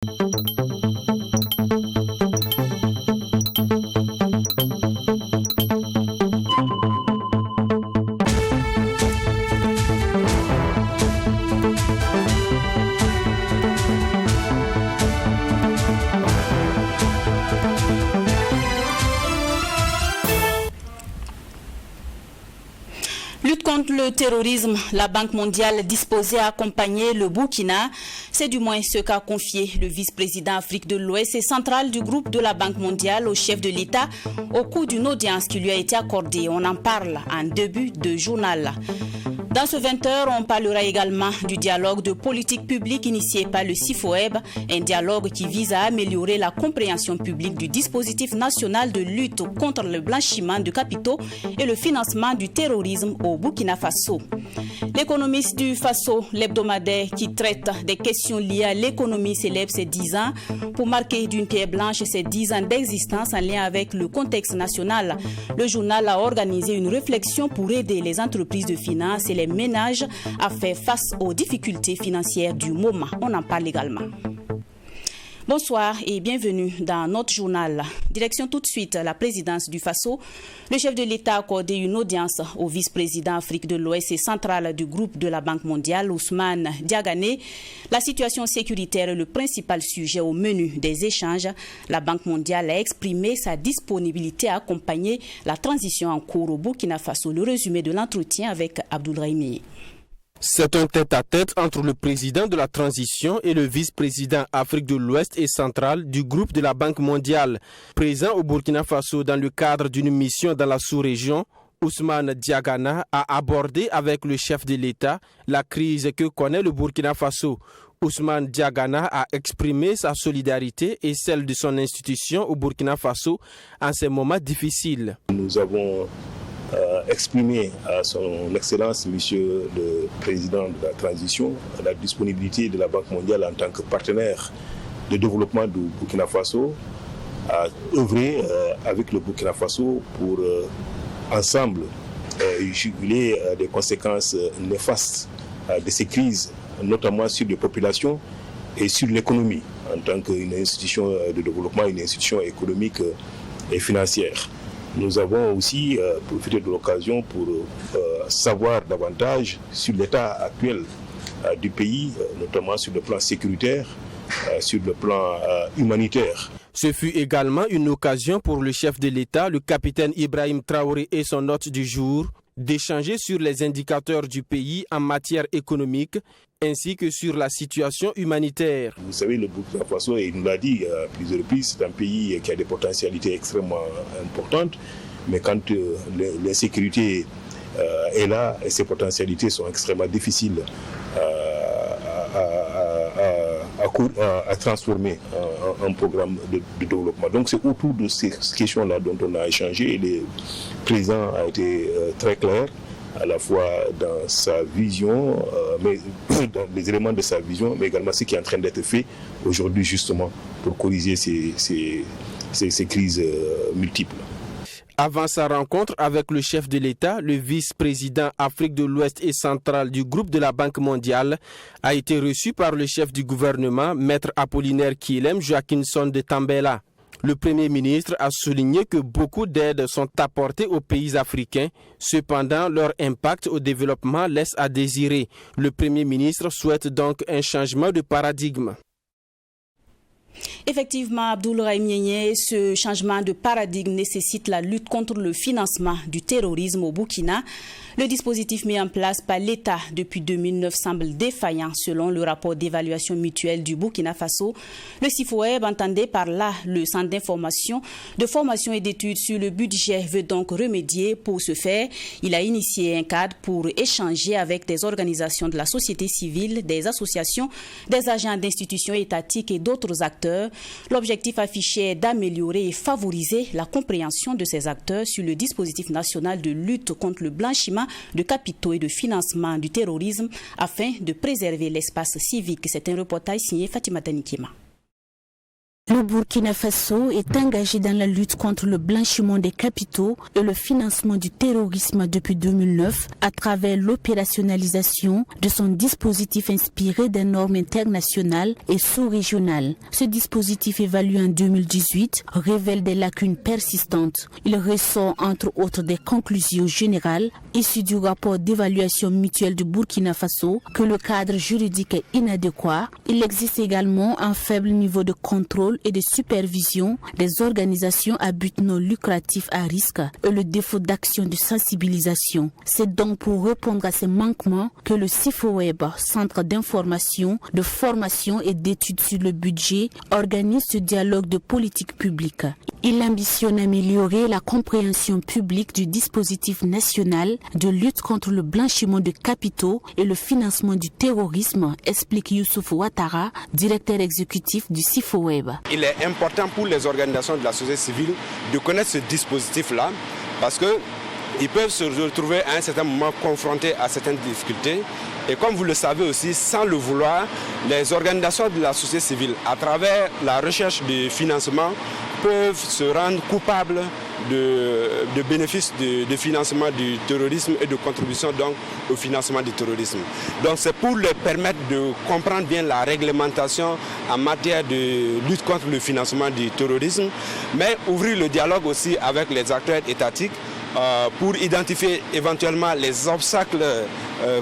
Lutte contre le terrorisme, la Banque mondiale disposée à accompagner le Burkina. C'est du moins ce qu'a confié le vice-président Afrique de l'Ouest et central du groupe de la Banque mondiale au chef de l'État au cours d'une audience qui lui a été accordée. On en parle en début de journal. Dans ce 20h, on parlera également du dialogue de politique publique initié par le CIFOEB, un dialogue qui vise à améliorer la compréhension publique du dispositif national de lutte contre le blanchiment de capitaux et le financement du terrorisme au Burkina Faso. L'économiste du Faso, l'hebdomadaire qui traite des questions liées à l'économie, célèbre ses 10 ans pour marquer d'une pierre blanche ses 10 ans d'existence en lien avec le contexte national. Le journal a organisé une réflexion pour aider les entreprises de finance et les ménages à faire face aux difficultés financières du moment. On en parle également. Bonsoir et bienvenue dans notre journal. Direction tout de suite la présidence du Faso. Le chef de l'État a accordé une audience au vice-président Afrique de l'Ouest et central du groupe de la Banque mondiale, Ousmane Diagané. La situation sécuritaire est le principal sujet au menu des échanges. La Banque mondiale a exprimé sa disponibilité à accompagner la transition en cours au Burkina Faso. Le résumé de l'entretien avec Abdoulrahimi. C'est un tête-à-tête entre le président de la transition et le vice-président Afrique de l'Ouest et centrale du groupe de la Banque mondiale. Présent au Burkina Faso dans le cadre d'une mission dans la sous-région, Ousmane Diagana a abordé avec le chef de l'État la crise que connaît le Burkina Faso. Ousmane Diagana a exprimé sa solidarité et celle de son institution au Burkina Faso en ces moments difficiles. Nous avons exprimer à son Excellence, Monsieur le Président de la Transition, la disponibilité de la Banque mondiale en tant que partenaire de développement du Burkina Faso, à œuvrer avec le Burkina Faso pour ensemble juguler des conséquences néfastes de ces crises, notamment sur les populations et sur l'économie, en tant qu'une institution de développement, une institution économique et financière. Nous avons aussi profité de l'occasion pour savoir davantage sur l'état actuel du pays, notamment sur le plan sécuritaire, sur le plan humanitaire. Ce fut également une occasion pour le chef de l'État, le capitaine Ibrahim Traoré et son hôte du jour, d'échanger sur les indicateurs du pays en matière économique ainsi que sur la situation humanitaire. Vous savez, le Burkina Faso, il nous l'a dit à plusieurs reprises, c'est un pays qui a des potentialités extrêmement importantes, mais quand l'insécurité est là, et ces potentialités sont extrêmement difficiles à transformer en programme de développement. Donc c'est autour de ces questions-là dont on a échangé et le président a été très clair, à la fois dans sa vision, mais dans les éléments de sa vision, mais également ce qui est en train d'être fait aujourd'hui justement pour corriger ces crises multiples. Avant sa rencontre avec le chef de l'État, le vice-président Afrique de l'Ouest et central du groupe de la Banque mondiale a été reçu par le chef du gouvernement, Maître Apollinaire Kilem Joaquinson de Tambela. Le Premier ministre a souligné que beaucoup d'aides sont apportées aux pays africains. Cependant, leur impact au développement laisse à désirer. Le Premier ministre souhaite donc un changement de paradigme. Effectivement, Abdoulrahimi, ce changement de paradigme nécessite la lutte contre le financement du terrorisme au Burkina. Le dispositif mis en place par l'État depuis 2009 semble défaillant selon le rapport d'évaluation mutuelle du Burkina Faso. Le CIFOEB, entendait par là le centre d'information, de formation et d'études sur le budget, veut donc remédier. Pour ce faire, il a initié un cadre pour échanger avec des organisations de la société civile, des associations, des agents d'institutions étatiques et d'autres acteurs. L'objectif affiché est d'améliorer et favoriser la compréhension de ces acteurs sur le dispositif national de lutte contre le blanchiment de capitaux et de financement du terrorisme afin de préserver l'espace civique. C'est un reportage signé Fatima Danikema. Le Burkina Faso est engagé dans la lutte contre le blanchiment des capitaux et le financement du terrorisme depuis 2009 à travers l'opérationnalisation de son dispositif inspiré des normes internationales et sous-régionales. Ce dispositif évalué en 2018 révèle des lacunes persistantes. Il ressort entre autres des conclusions générales issues du rapport d'évaluation mutuelle du Burkina Faso que le cadre juridique est inadéquat. Il existe également un faible niveau de contrôle et de supervision des organisations à but non lucratif à risque et le défaut d'action de sensibilisation. C'est donc pour répondre à ces manquements que le CIFOWEB, Centre d'information, de formation et d'études sur le budget, organise ce dialogue de politique publique. Il ambitionne améliorer la compréhension publique du dispositif national de lutte contre le blanchiment de capitaux et le financement du terrorisme, explique Youssouf Ouattara, directeur exécutif du CIFOWEB. Il est important pour les organisations de la société civile de connaître ce dispositif-là parce qu'ils peuvent se retrouver à un certain moment confrontés à certaines difficultés. Et comme vous le savez aussi, sans le vouloir, les organisations de la société civile, à travers la recherche de financement, peuvent se rendre coupables de bénéfices de financement du terrorisme et de contribution donc au financement du terrorisme. Donc c'est pour leur permettre de comprendre bien la réglementation en matière de lutte contre le financement du terrorisme, mais ouvrir le dialogue aussi avec les acteurs étatiques pour identifier éventuellement les obstacles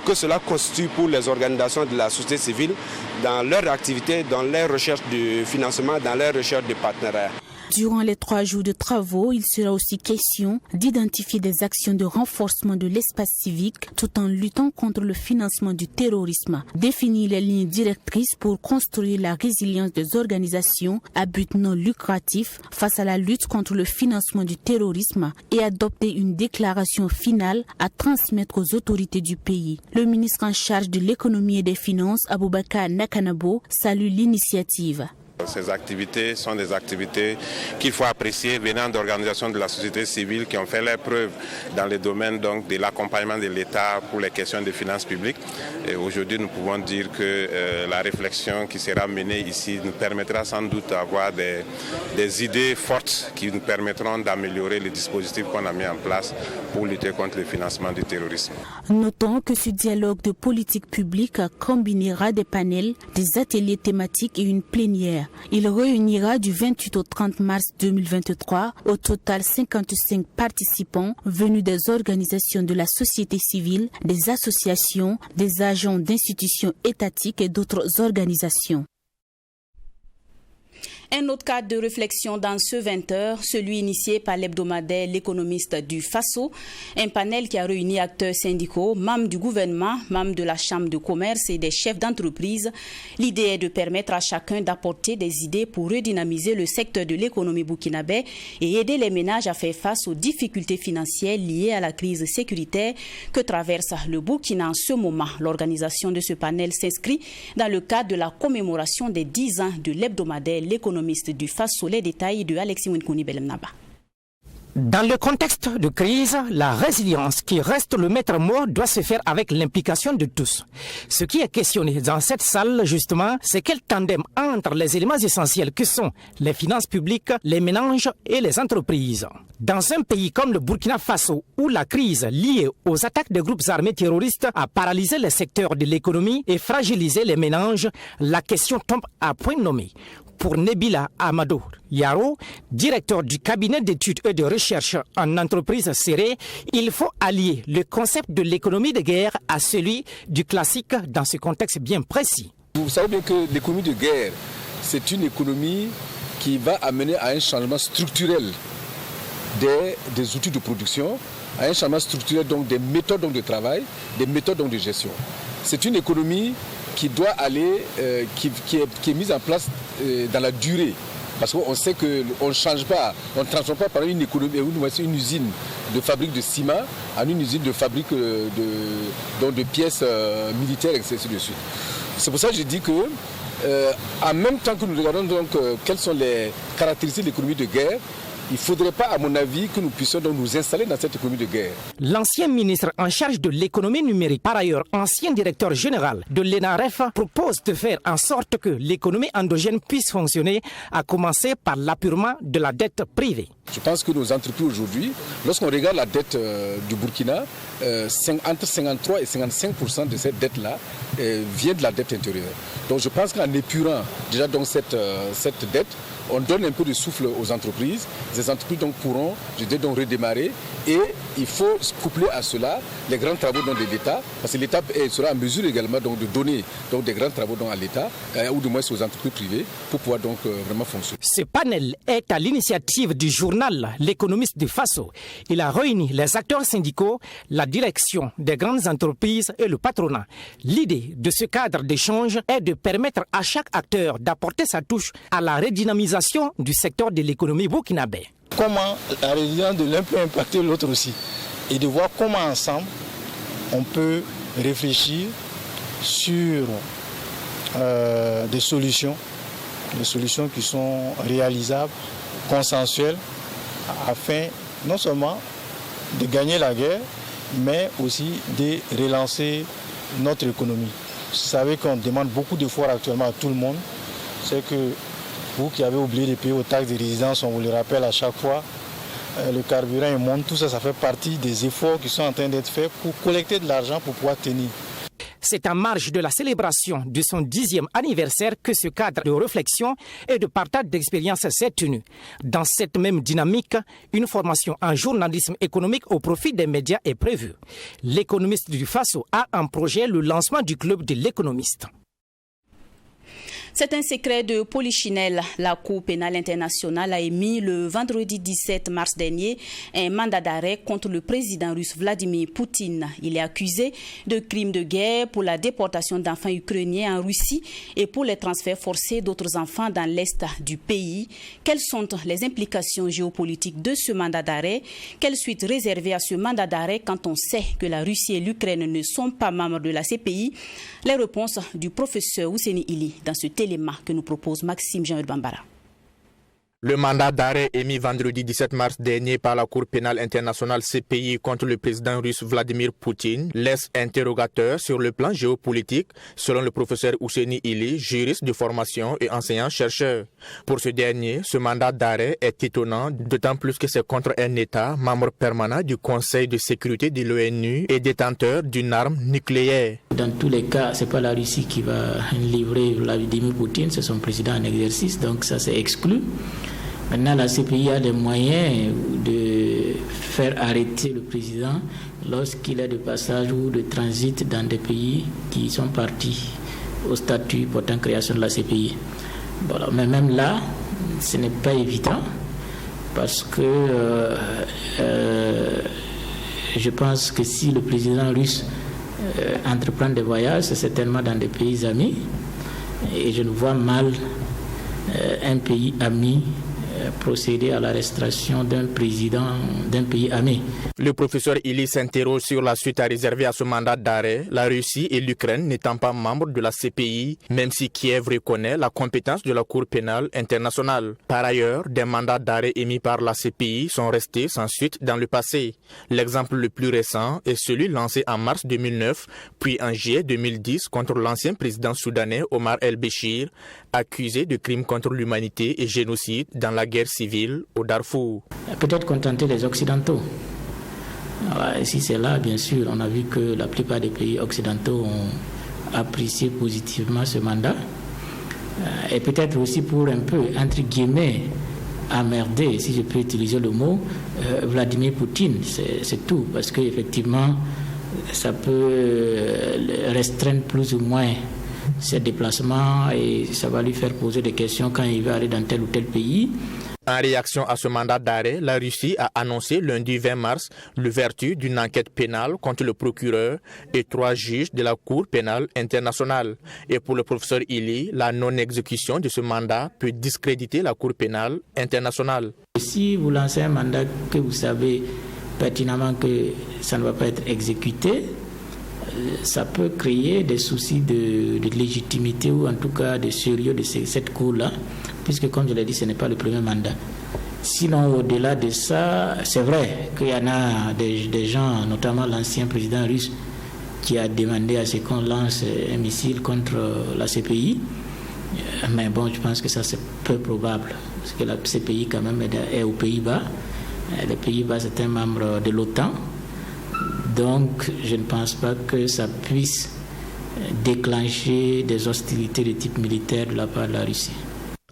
que cela constitue pour les organisations de la société civile dans leur activité, dans leur recherche de financement, dans leur recherche de partenariat. Durant les 3 jours de travaux, il sera aussi question d'identifier des actions de renforcement de l'espace civique tout en luttant contre le financement du terrorisme, définir les lignes directrices pour construire la résilience des organisations à but non lucratif face à la lutte contre le financement du terrorisme et adopter une déclaration finale à transmettre aux autorités du pays. Le ministre en charge de l'économie et des finances, Aboubakar Nakanabo, salue l'initiative. Ces activités sont des activités qu'il faut apprécier venant d'organisations de la société civile qui ont fait leurs preuves dans le domaine donc, de l'accompagnement de l'État pour les questions de finances publiques. Et aujourd'hui, nous pouvons dire que la réflexion qui sera menée ici nous permettra sans doute d'avoir des idées fortes qui nous permettront d'améliorer les dispositifs qu'on a mis en place pour lutter contre le financement du terrorisme. Notons que ce dialogue de politique publique combinera des panels, des ateliers thématiques et une plénière. Il réunira du 28 au 30 mars 2023 au total 55 participants venus des organisations de la société civile, des associations, des agents d'institutions étatiques et d'autres organisations. Un autre cadre de réflexion dans ce 20h, celui initié par l'hebdomadaire L'économiste du Faso, un panel qui a réuni acteurs syndicaux, membres du gouvernement, membres de la Chambre de commerce et des chefs d'entreprise. L'idée est de permettre à chacun d'apporter des idées pour redynamiser le secteur de l'économie burkinabé et aider les ménages à faire face aux difficultés financières liées à la crise sécuritaire que traverse le Burkina en ce moment. L'organisation de ce panel s'inscrit dans le cadre de la commémoration des 10 ans de l'hebdomadaire L'économiste du Faso. Les détails de Alexis Winkouni Belemnaba. Dans le contexte de crise, la résilience qui reste le maître mot doit se faire avec l'implication de tous. Ce qui est questionné dans cette salle, justement, c'est quel tandem entre les éléments essentiels que sont les finances publiques, les ménages et les entreprises. Dans un pays comme le Burkina Faso, où la crise liée aux attaques des groupes armés terroristes a paralysé les secteurs de l'économie et fragilisé les ménages, la question tombe à point nommé. Pour Nebila Amadou Yaro, directeur du cabinet d'études et de recherche en entreprise serrée, il faut allier le concept de l'économie de guerre à celui du classique dans ce contexte bien précis. Vous savez bien que l'économie de guerre, c'est une économie qui va amener à un changement structurel des outils de production, à un changement structurel donc des méthodes donc de travail, des méthodes donc de gestion. C'est une économie qui doit aller, qui est mise en place dans la durée. Parce qu'on sait qu'on ne change pas, on ne transforme pas par une économie, une usine de fabrique de ciment en une usine de fabrique de pièces militaires, et ainsi de suite. C'est pour ça que je dis que, en même temps que nous regardons donc quelles sont les caractéristiques de l'économie de guerre, il ne faudrait pas, à mon avis, que nous puissions donc nous installer dans cette économie de guerre. L'ancien ministre en charge de l'économie numérique, par ailleurs ancien directeur général de l'ENAREF, propose de faire en sorte que l'économie endogène puisse fonctionner, à commencer par l'appurement de la dette privée. Je pense que nos entreprises aujourd'hui, lorsqu'on regarde la dette du Burkina, entre 53 et 55% de cette dette-là vient de la dette intérieure. Donc je pense qu'en épurant déjà donc cette dette, on donne un peu de souffle aux entreprises. Ces entreprises donc pourront donc redémarrer et il faut coupler à cela les grands travaux de l'État, parce que l'État sera en mesure également donc de donner donc des grands travaux à l'État ou du moins aux entreprises privées pour pouvoir donc vraiment fonctionner. Ce panel est à l'initiative du journal L'Économiste du Faso. Il a réuni les acteurs syndicaux, la direction des grandes entreprises et le patronat. L'idée de ce cadre d'échange est de permettre à chaque acteur d'apporter sa touche à la redynamisation du secteur de l'économie burkinabé. Comment la résilience de l'un peut impacter l'autre aussi, et de voir comment ensemble on peut réfléchir sur des solutions qui sont réalisables, consensuelles, afin non seulement de gagner la guerre, mais aussi de relancer notre économie. Vous savez qu'on demande beaucoup d'efforts actuellement à tout le monde. C'est que vous qui avez oublié de payer aux taxes de résidence, on vous le rappelle à chaque fois, le carburant monte, tout ça, ça fait partie des efforts qui sont en train d'être faits pour collecter de l'argent pour pouvoir tenir. C'est en marge de la célébration de son 10e anniversaire que ce cadre de réflexion et de partage d'expériences s'est tenu. Dans cette même dynamique, une formation en journalisme économique au profit des médias est prévue. L'Économiste du Faso a en projet le lancement du club de l'économiste. C'est un secret de polichinelle. La Cour pénale internationale a émis le vendredi 17 mars dernier un mandat d'arrêt contre le président russe Vladimir Poutine. Il est accusé de crimes de guerre pour la déportation d'enfants ukrainiens en Russie et pour les transferts forcés d'autres enfants dans l'est du pays. Quelles sont les implications géopolitiques de ce mandat d'arrêt? Quelle suite réservée à ce mandat d'arrêt quand on sait que la Russie et l'Ukraine ne sont pas membres de la CPI? Les réponses du professeur Ouseni Ili dans ce téléma que nous propose Maxime Jean-Eudes Bambara. Le mandat d'arrêt émis vendredi 17 mars dernier par la Cour pénale internationale CPI contre le président russe Vladimir Poutine laisse interrogateur sur le plan géopolitique, selon le professeur Ouseni Ili, juriste de formation et enseignant-chercheur. Pour ce dernier, ce mandat d'arrêt est étonnant, d'autant plus que c'est contre un État, membre permanent du Conseil de sécurité de l'ONU et détenteur d'une arme nucléaire. Dans tous les cas, ce n'est pas la Russie qui va livrer Vladimir Poutine, c'est son président en exercice, donc ça c'est exclu. Maintenant, la CPI a des moyens de faire arrêter le président lorsqu'il est de passage ou de transit dans des pays qui sont partis au statut portant création de la CPI. Voilà. Mais même là, ce n'est pas évident parce que je pense que si le président russe entreprend des voyages, c'est certainement dans des pays amis et je ne vois mal un pays ami procéder à l'arrestation d'un président d'un pays ami. Le professeur Ili s'interroge sur la suite à réserver à ce mandat d'arrêt, la Russie et l'Ukraine n'étant pas membres de la CPI, même si Kiev reconnaît la compétence de la Cour pénale internationale. Par ailleurs, des mandats d'arrêt émis par la CPI sont restés sans suite dans le passé. L'exemple le plus récent est celui lancé en mars 2009, puis en juillet 2010 contre l'ancien président soudanais Omar el-Béchir, accusé de crimes contre l'humanité et génocide dans la guerre civile au Darfour. Peut-être contenter les Occidentaux. Alors, si c'est là, bien sûr, on a vu que la plupart des pays occidentaux ont apprécié positivement ce mandat. Et peut-être aussi pour un peu, entre guillemets, emmerder, si je peux utiliser le mot, Vladimir Poutine, c'est tout. Parce qu'effectivement, ça peut restreindre plus ou moins ses déplacements et ça va lui faire poser des questions quand il va aller dans tel ou tel pays. En réaction à ce mandat d'arrêt, la Russie a annoncé lundi 20 mars l'ouverture d'une enquête pénale contre le procureur et 3 juges de la Cour pénale internationale. Et pour le professeur Ili, la non-exécution de ce mandat peut discréditer la Cour pénale internationale. Si vous lancez un mandat que vous savez pertinemment que ça ne va pas être exécuté, ça peut créer des soucis de légitimité ou en tout cas de sérieux de cette cour-là, puisque comme je l'ai dit, ce n'est pas le premier mandat. Sinon, au-delà de ça, c'est vrai qu'il y en a des gens, notamment l'ancien président russe, qui a demandé à ce qu'on lance un missile contre la CPI. Mais bon, je pense que ça c'est peu probable, parce que la CPI quand même est aux Pays-Bas. Les Pays-Bas, c'est un membre de l'OTAN. Donc, je ne pense pas que ça puisse déclencher des hostilités de type militaire de la part de la Russie.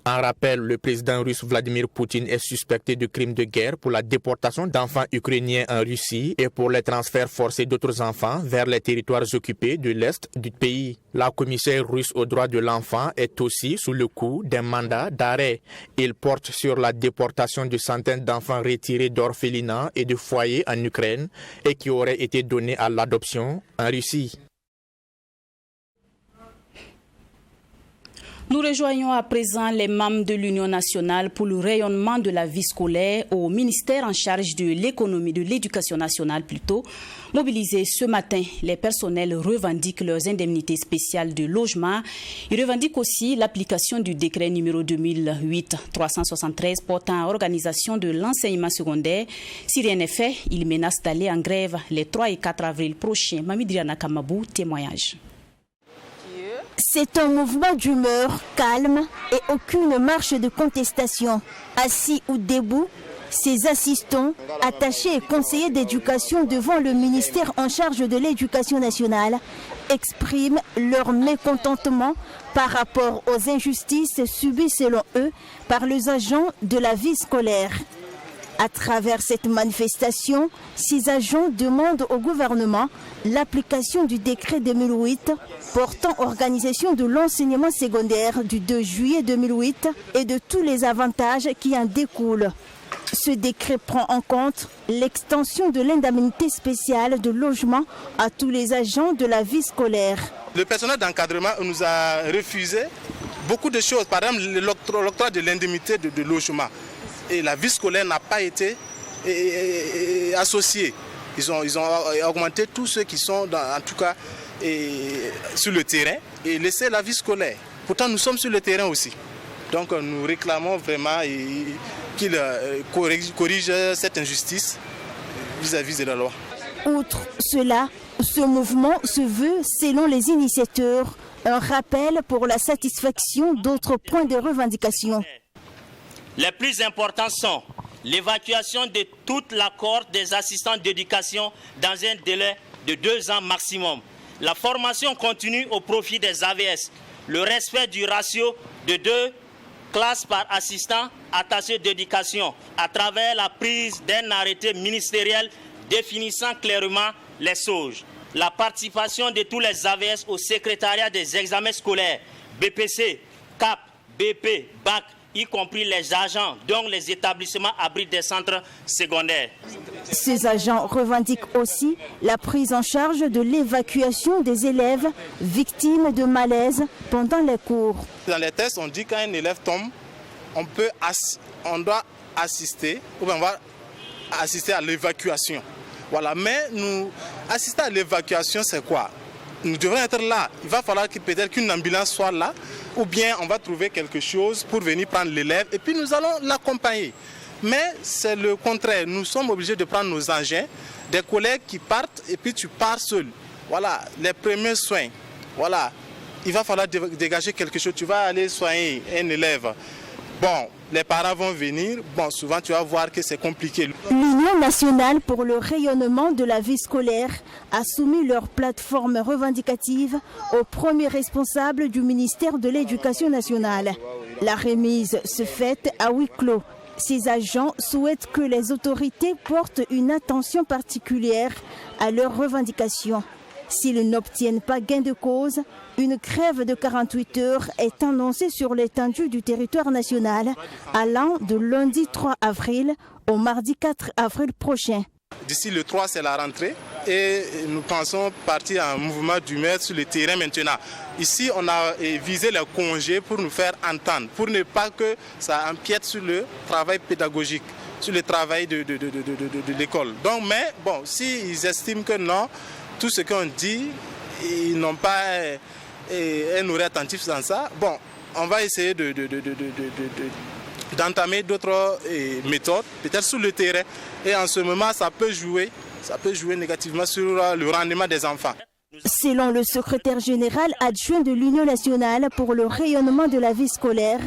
En rappel, le président russe Vladimir Poutine est suspecté de crimes de guerre pour la déportation d'enfants ukrainiens en Russie et pour les transferts forcés d'autres enfants vers les territoires occupés de l'Est du pays. La commissaire russe aux droits de l'enfant est aussi sous le coup d'un mandat d'arrêt. Il porte sur la déportation de centaines d'enfants retirés d'orphelinats et de foyers en Ukraine et qui auraient été donnés à l'adoption en Russie. Nous rejoignons à présent les membres de l'Union nationale pour le rayonnement de la vie scolaire au ministère en charge de l'économie, de l'éducation nationale plutôt. Mobilisés ce matin, les personnels revendiquent leurs indemnités spéciales de logement. Ils revendiquent aussi l'application du décret numéro 2008-373 portant organisation de l'enseignement secondaire. Si rien n'est fait, ils menacent d'aller en grève les 3 et 4 avril prochains. Mamidriana Kamabou, témoignage. C'est un mouvement d'humeur calme et aucune marche de contestation. Assis ou debout, ces assistants, attachés et conseillers d'éducation devant le ministère en charge de l'éducation nationale, expriment leur mécontentement par rapport aux injustices subies selon eux par les agents de la vie scolaire. À travers cette manifestation, ces agents demandent au gouvernement l'application du décret 2008 portant organisation de l'enseignement secondaire du 2 juillet 2008 et de tous les avantages qui en découlent. Ce décret prend en compte l'extension de l'indemnité spéciale de logement à tous les agents de la vie scolaire. Le personnel d'encadrement nous a refusé beaucoup de choses, par exemple l'octroi de l'indemnité de logement. Et la vie scolaire n'a pas été associée. Ils ont augmenté tous ceux qui sont, en tout cas, sur le terrain et laissé la vie scolaire. Pourtant, nous sommes sur le terrain aussi. Donc, nous réclamons vraiment qu'ils corrigent cette injustice vis-à-vis de la loi. Outre cela, ce mouvement se veut, selon les initiateurs, un rappel pour la satisfaction d'autres points de revendication. Les plus importants sont l'évacuation de toute la cohorte des assistants d'éducation dans un délai de 2 ans maximum, la formation continue au profit des AVS, le respect du ratio de 2 classes par assistant attaché d'éducation à travers la prise d'un arrêté ministériel définissant clairement les SOG, la participation de tous les AVS au secrétariat des examens scolaires, BPC, CAP, BP, BAC, y compris les agents dont les établissements abritent des centres secondaires. Ces agents revendiquent aussi la prise en charge de l'évacuation des élèves victimes de malaise pendant les cours. Dans les tests, on dit qu'un élève tombe, on doit assister, ou bien on va assister à l'évacuation. Voilà, mais nous, assister à l'évacuation, c'est quoi? Nous devons être là. Il va falloir peut-être qu'une ambulance soit là, ou bien on va trouver quelque chose pour venir prendre l'élève et puis nous allons l'accompagner. Mais c'est le contraire. Nous sommes obligés de prendre nos engins, des collègues qui partent et puis tu pars seul. Voilà, les premiers soins. Voilà, il va falloir dégager quelque chose. Tu vas aller soigner un élève. Bon, les parents vont venir. Bon, souvent tu vas voir que c'est compliqué. L'Union nationale pour le rayonnement de la vie scolaire a soumis leur plateforme revendicative au premier responsable du ministère de l'Éducation nationale. La remise se fait à huis clos. Ces agents souhaitent que les autorités portent une attention particulière à leurs revendications. S'ils n'obtiennent pas gain de cause, une grève de 48 heures est annoncée sur l'étendue du territoire national, allant de lundi 3 avril au mardi 4 avril prochain. D'ici le 3, c'est la rentrée et nous pensons partir en mouvement d'humeur sur le terrain maintenant. Ici, on a visé les congés pour nous faire entendre, pour ne pas que ça empiète sur le travail pédagogique, sur le travail de l'école. Donc, mais bon, s'ils estiment que non, tout ce qu'on dit, ils n'ont pas un oreille attentif dans ça. Bon, on va essayer d'entamer d'autres méthodes, peut-être sur le terrain. Et en ce moment, ça peut jouer négativement sur le rendement des enfants. Selon le secrétaire général adjoint de l'Union nationale pour le rayonnement de la vie scolaire,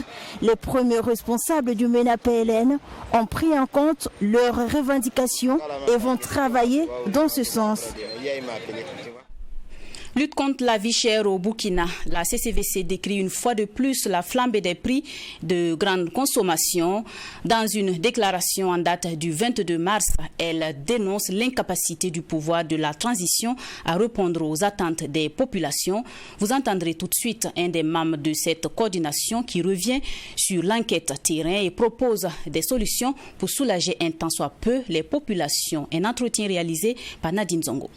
les premiers responsables du MENA-PLN ont pris en compte leurs revendications et vont travailler dans ce sens. Lutte contre la vie chère au Burkina. La CCVC décrit une fois de plus la flambée des prix de grande consommation. Dans une déclaration en date du 22 mars, elle dénonce l'incapacité du pouvoir de la transition à répondre aux attentes des populations. Vous entendrez tout de suite un des membres de cette coordination qui revient sur l'enquête terrain et propose des solutions pour soulager un tant soit peu les populations. Un entretien réalisé par Nadine Zongo.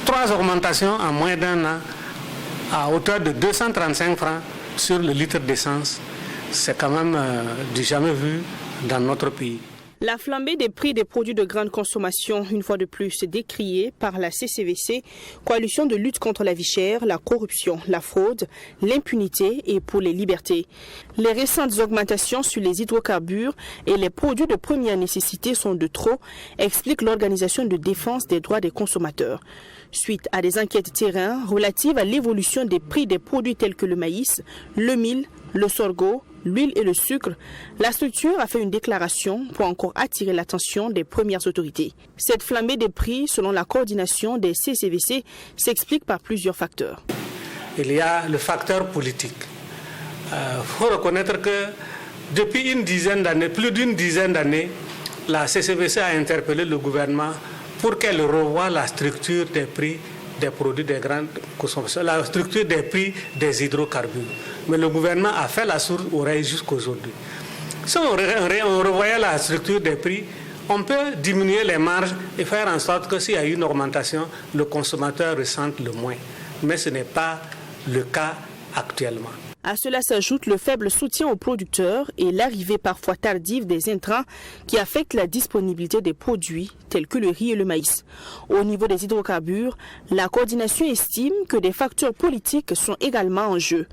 3 augmentations en moins d'un an à hauteur de 235 francs sur le litre d'essence. C'est quand même du jamais vu dans notre pays. La flambée des prix des produits de grande consommation, une fois de plus décriée par la CCVC, coalition de lutte contre la vie chère, la corruption, la fraude, l'impunité et pour les libertés. Les récentes augmentations sur les hydrocarbures et les produits de première nécessité sont de trop, explique l'Organisation de défense des droits des consommateurs. Suite à des enquêtes terrain relatives à l'évolution des prix des produits tels que le maïs, le mil, le sorgho, l'huile et le sucre, la structure a fait une déclaration pour encore attirer l'attention des premières autorités. Cette flambée des prix, selon la coordination des CCVC, s'explique par plusieurs facteurs. Il y a le facteur politique. Faut reconnaître que depuis une dizaine d'années, plus d'une dizaine d'années, la CCVC a interpellé le gouvernement pour qu'elle revoie la structure des prix des produits de grande consommation, la structure des prix des hydrocarbures. Mais le gouvernement a fait la sourde oreille jusqu'aujourd'hui. Si on revoyait la structure des prix, on peut diminuer les marges et faire en sorte que s'il y a une augmentation, le consommateur ressente le moins. Mais ce n'est pas le cas actuellement. À cela s'ajoute le faible soutien aux producteurs et l'arrivée parfois tardive des intrants qui affectent la disponibilité des produits tels que le riz et le maïs. Au niveau des hydrocarbures, la coordination estime que des facteurs politiques sont également en jeu.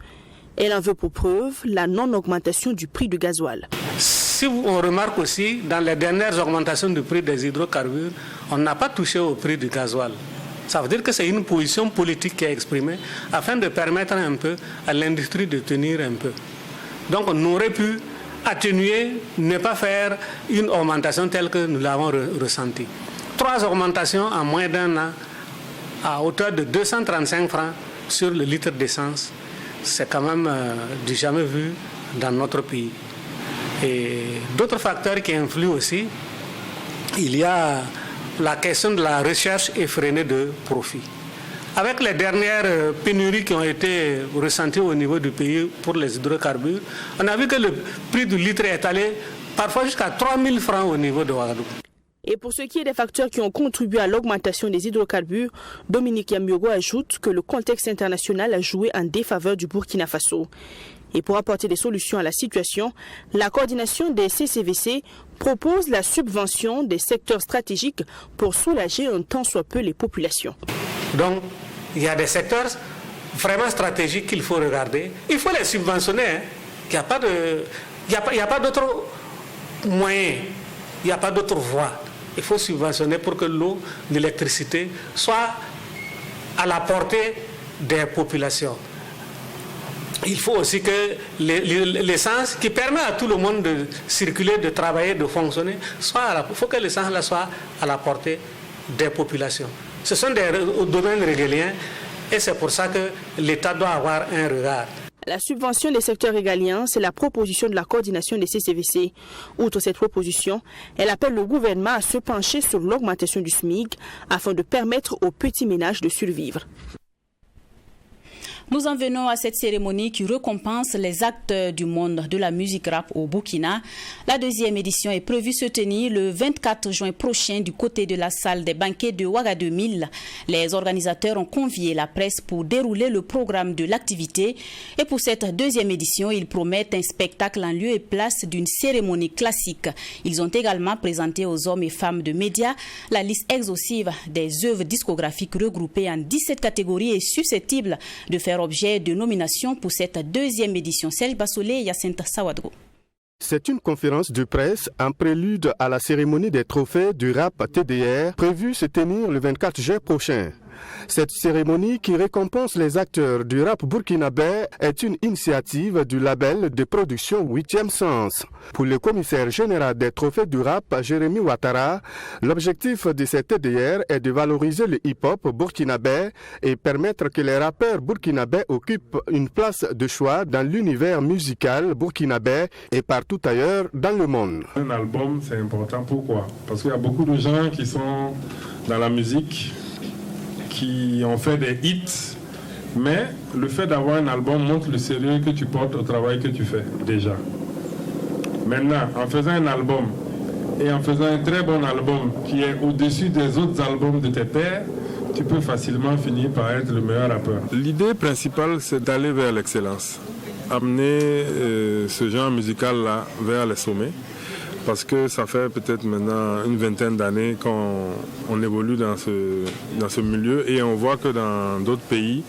Elle en veut pour preuve la non-augmentation du prix du gasoil. Si on remarque aussi, dans les dernières augmentations du prix des hydrocarbures, on n'a pas touché au prix du gasoil. Ça veut dire que c'est une position politique qui est exprimée afin de permettre un peu à l'industrie de tenir un peu. Donc on aurait pu atténuer, ne pas faire une augmentation telle que nous l'avons ressentie. 3 augmentations en moins d'un an à hauteur de 235 francs sur le litre d'essence. C'est quand même du jamais vu dans notre pays. Et d'autres facteurs qui influent aussi, il y a la question de la recherche effrénée de profit. Avec les dernières pénuries qui ont été ressenties au niveau du pays pour les hydrocarbures, on a vu que le prix du litre est allé parfois jusqu'à 3 000 francs au niveau de Ouagadougou. Et pour ce qui est des facteurs qui ont contribué à l'augmentation des hydrocarbures, Dominique Yamiogo ajoute que le contexte international a joué en défaveur du Burkina Faso. Et pour apporter des solutions à la situation, la coordination des CCVC propose la subvention des secteurs stratégiques pour soulager un tant soit peu les populations. Donc, il y a des secteurs vraiment stratégiques qu'il faut regarder. Il faut les subventionner. Hein. Il n'y a pas d'autre moyen, il n'y a pas d'autre voie. Il faut subventionner pour que l'eau, l'électricité soient à la portée des populations. Il faut aussi que l'essence qui permet à tout le monde de circuler, de travailler, de fonctionner, il faut que l'essence soit à la portée des populations. Ce sont des domaines régaliens et c'est pour ça que l'État doit avoir un regard. La subvention des secteurs régaliens, c'est la proposition de la coordination des CCVC. Outre cette proposition, elle appelle le gouvernement à se pencher sur l'augmentation du SMIC afin de permettre aux petits ménages de survivre. Nous en venons à cette cérémonie qui récompense les acteurs du monde de la musique rap au Burkina. La 2e édition est prévue se tenir le 24 juin prochain du côté de la salle des banquets de Ouagadougou 1000. Les organisateurs ont convié la presse pour dérouler le programme de l'activité. Et pour cette 2e édition, ils promettent un spectacle en lieu et place d'une cérémonie classique. Ils ont également présenté aux hommes et femmes de médias la liste exhaustive des œuvres discographiques regroupées en 17 catégories et susceptibles de faire objet de nomination pour cette 2e édition. Serge Bassolé et Yacinthe Sawadgo. C'est une conférence de presse en prélude à la cérémonie des trophées du rap TDR prévue se tenir le 24 juin prochain. Cette cérémonie qui récompense les acteurs du rap burkinabé est une initiative du label de production 8e Sens. Pour le commissaire général des trophées du rap, Jérémy Ouattara, l'objectif de cette TDR est de valoriser le hip-hop burkinabé et permettre que les rappeurs burkinabés occupent une place de choix dans l'univers musical burkinabé et partout ailleurs dans le monde. Un album, c'est important. Pourquoi? Parce qu'il y a beaucoup de gens qui sont dans la musique, qui ont fait des hits, mais le fait d'avoir un album montre le sérieux que tu portes au travail que tu fais déjà. Maintenant, en faisant un album et en faisant un très bon album qui est au-dessus des autres albums de tes pairs, tu peux facilement finir par être le meilleur rappeur. L'idée principale, c'est d'aller vers l'excellence, amener ce genre musical-là vers les sommets. Parce que ça fait peut-être maintenant une vingtaine d'années qu'on évolue dans ce milieu et on voit que dans d'autres pays,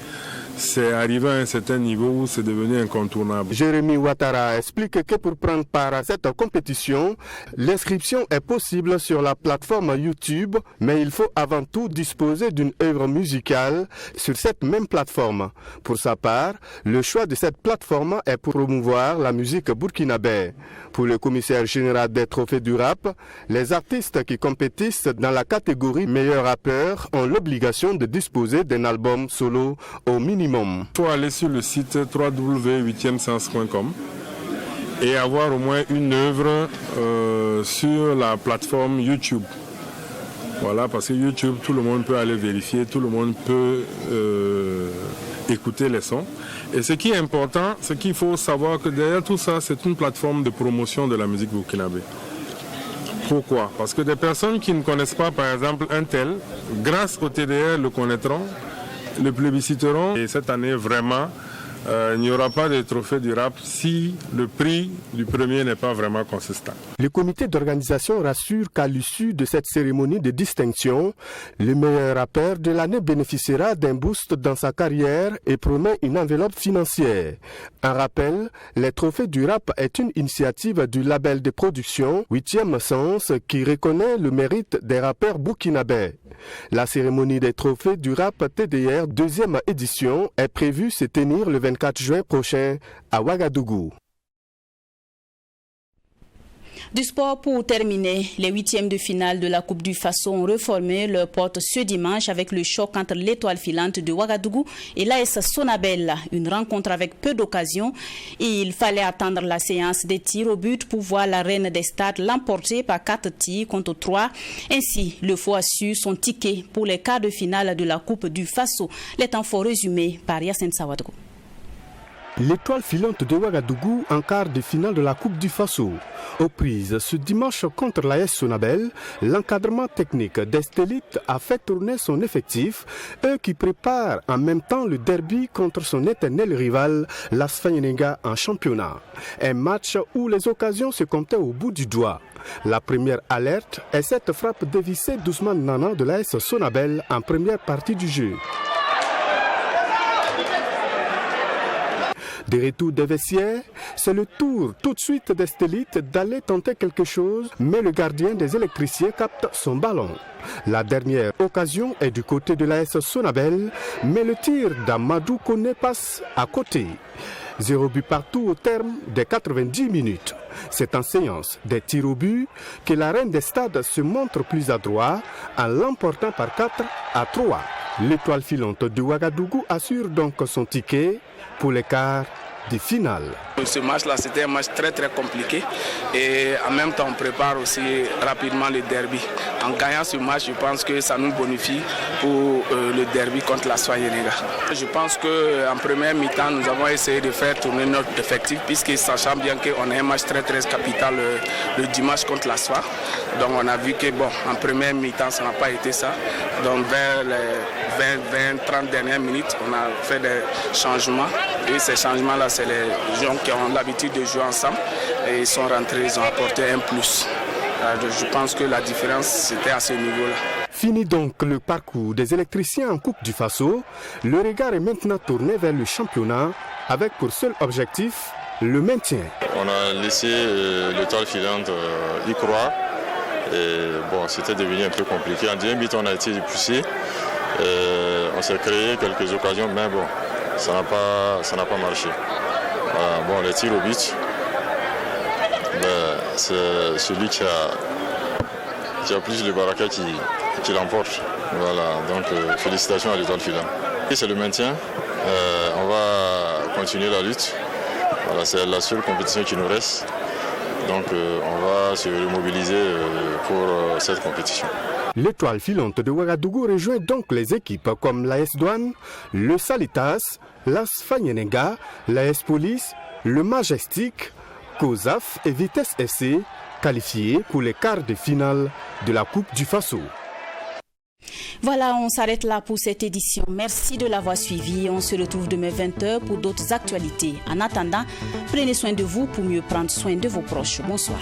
c'est arrivé à un certain niveau où c'est devenu incontournable. Jérémy Ouattara explique que pour prendre part à cette compétition, l'inscription est possible sur la plateforme YouTube, mais il faut avant tout disposer d'une œuvre musicale sur cette même plateforme. Pour sa part, le choix de cette plateforme est pour promouvoir la musique burkinabé. Pour le commissaire général des trophées du rap, les artistes qui compétissent dans la catégorie meilleur rappeur ont l'obligation de disposer d'un album solo au minimum. Il faut aller sur le site www.8emsens.com et avoir au moins une œuvre sur la plateforme YouTube. Voilà, parce que YouTube, tout le monde peut aller vérifier, tout le monde peut écouter les sons. Et ce qui est important, c'est qu'il faut savoir que derrière tout ça, c'est une plateforme de promotion de la musique burkinabé. Pourquoi? Parce que des personnes qui ne connaissent pas, par exemple, un tel, grâce au TDR, le connaîtront, le plébisciteront. Et cette année, vraiment, il n'y aura pas de trophée du rap si le prix du premier n'est pas vraiment consistant. Le comité d'organisation rassure qu'à l'issue de cette cérémonie de distinction, le meilleur rappeur de l'année bénéficiera d'un boost dans sa carrière et promet une enveloppe financière. Un rappel, les trophées du rap est une initiative du label de production 8e Sens qui reconnaît le mérite des rappeurs burkinabés. La cérémonie des trophées du rap TDR 2e édition est prévue se tenir le 24 juin prochain à Ouagadougou. Du sport pour terminer, les 8e de finale de la Coupe du Faso ont reformé leurs portes ce dimanche avec le choc entre l'Étoile filante de Ouagadougou et l'AS Sonabel. Une rencontre avec peu d'occasions et il fallait attendre la séance des tirs au but pour voir la reine des stades l'emporter par 4 tirs contre 3. Ainsi, le FO a su son ticket pour les quarts de finale de la Coupe du Faso. Les temps forts résumés par Yacine Sawadou. L'Étoile filante de Ouagadougou en quart de finale de la Coupe du Faso. Aux prises ce dimanche contre l'AS Sonabel, l'encadrement technique d'Estelite a fait tourner son effectif, eux qui préparent en même temps le derby contre son éternel rival, l'Asfanyenega en championnat. Un match où les occasions se comptaient au bout du doigt. La première alerte est cette frappe dévissée d'Ousmane Nana de l'AS Sonabel en première partie du jeu. Des retours des vestiaires, c'est le tour tout de suite d'Estelite d'aller tenter quelque chose, mais le gardien des électriciens capte son ballon. La dernière occasion est du côté de l'AS Sonabel, mais le tir d'Amadou Kone passe à côté. 0 but partout au terme des 90 minutes. C'est en séance des tirs au but que la reine des stades se montre plus adroit en l'emportant par 4-3. L'Étoile filante de Ouagadougou assure donc son ticket pour les quarts de finale. Ce match-là, c'était un match très compliqué et en même temps on prépare aussi rapidement le derby. En gagnant ce match, je pense que ça nous bonifie pour le derby contre la Soyenega. Je pense qu'en première mi-temps, nous avons essayé de faire tourner notre effectif puisque sachant bien qu'on a un match très capital le dimanche contre la Soie. Donc on a vu que en première mi-temps, ça n'a pas été ça. Donc vers les 20-30 dernières minutes, on a fait des changements et ces changements-là, c'est les gens qui ont l'habitude de jouer ensemble et ils sont rentrés, ils ont apporté un plus. Je pense que la différence c'était à ce niveau-là. Fini donc le parcours des électriciens en Coupe du Faso. Le regard est maintenant tourné vers le championnat avec pour seul objectif le maintien. On a laissé l'étoile filante y croire. Et bon, c'était devenu un peu compliqué. En deuxième but, on a été poussé. On s'est créé quelques occasions, mais bon, ça n'a pas marché. Voilà, bon, les tirs au but, c'est celui qui a plus le baraka qui l'emporte. Voilà, donc félicitations à l'étoile filante. Et c'est le maintien. On va continuer la lutte. Voilà, c'est la seule compétition qui nous reste. Donc on va se remobiliser pour cette compétition. L'étoile filante de Ouagadougou rejoint donc les équipes comme l'AS Douane, le Salitas, l'AS Fanyenenga, l'AS Police, le Majestic, COSAF et Vitesse FC, qualifiés pour les quarts de finale de la Coupe du Faso. Voilà, on s'arrête là pour cette édition. Merci de l'avoir suivi. On se retrouve demain 20h pour d'autres actualités. En attendant, prenez soin de vous pour mieux prendre soin de vos proches. Bonsoir.